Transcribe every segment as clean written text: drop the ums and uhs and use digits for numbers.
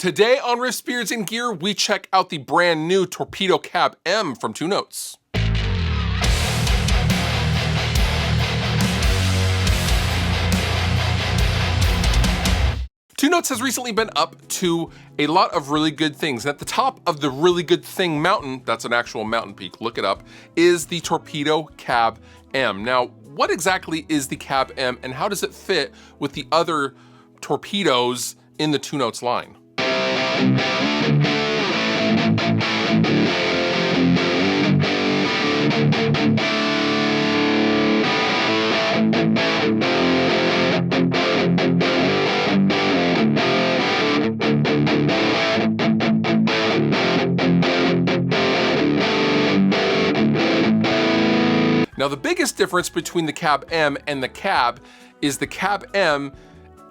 Today on Riffs, Beards, and Gear, we check out the brand new Torpedo CAB M from 2 Notes. 2 Notes has recently been up to a lot of really good things. At the top of the really good thing mountain, that's an actual mountain peak, look it up, is the Torpedo CAB M. Now, what exactly is the CAB M and how does it fit with the other torpedoes in the 2 Notes line? Now, the biggest difference between the CAB M and the CAB is the CAB M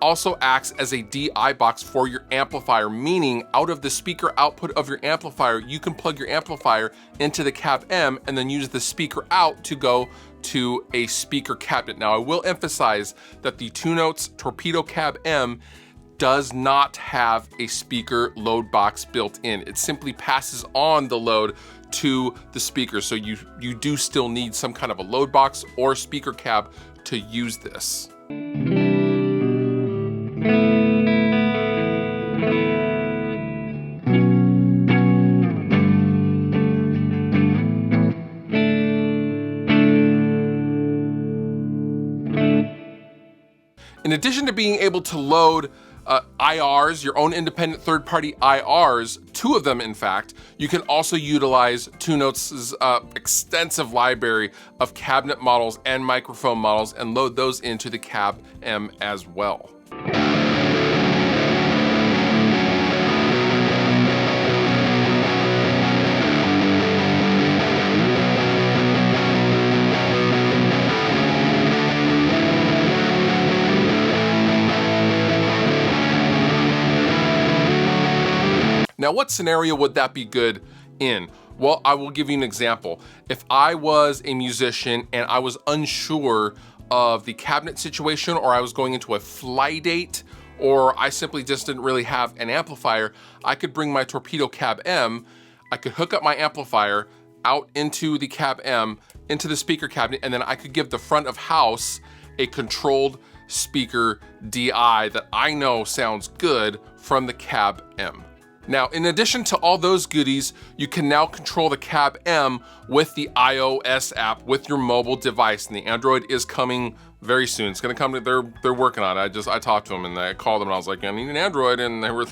also acts as a DI box for your amplifier, meaning out of the speaker output of your amplifier, you can plug your amplifier into the CAB M and then use the speaker out to go to a speaker cabinet. Now, I will emphasize that the 2 Notes Torpedo CAB M does not have a speaker load box built in. It simply passes on the load to the speaker. So you do still need some kind of a load box or speaker cab to use this. In addition to being able to load IRs, your own independent third-party IRs, 2 of them in fact, you can also utilize 2 Notes' extensive library of cabinet models and microphone models and load those into the CAB M as well. Now, what scenario would that be good in? Well, I will give you an example. If I was a musician and I was unsure of the cabinet situation, or I was going into a fly date, or I simply just didn't really have an amplifier, I could bring my Torpedo CAB M, I could hook up my amplifier out into the CAB M, into the speaker cabinet, and then I could give the front of house a controlled speaker DI that I know sounds good from the CAB M. Now, in addition to all those goodies, you can now control the CAB M with the iOS app with your mobile device, and the Android is coming very soon. It's gonna come, they're working on it. I talked to them and I called them and I was like, I need an Android, and they were,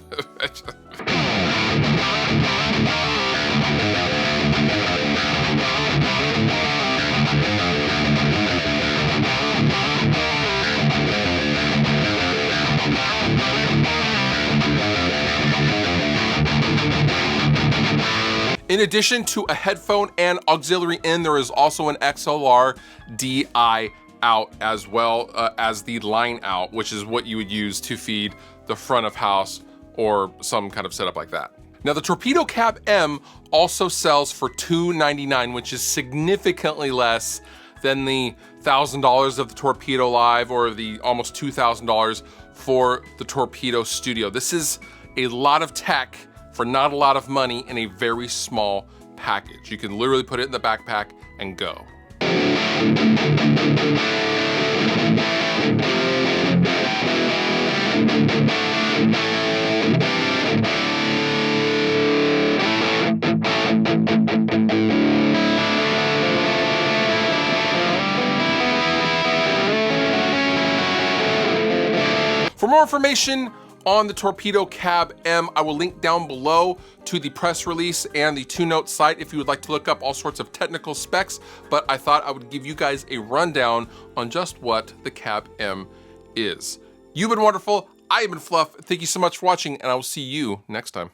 In addition to a headphone and auxiliary in, there is also an XLR DI out as well as the line out, which is what you would use to feed the front of house or some kind of setup like that. Now, the Torpedo CAB M also sells for $299, which is significantly less than the $1,000 of the Torpedo Live or the almost $2,000 for the Torpedo Studio. This is a lot of tech for not a lot of money in a very small package. You can literally put it in the backpack and go. For more information on the Torpedo CAB M, I will link down below to the press release and the 2 Notes site if you would like to look up all sorts of technical specs, but I thought I would give you guys a rundown on just what the CAB M is. You've been wonderful. I have been Fluff. Thank you so much for watching, and I will see you next time.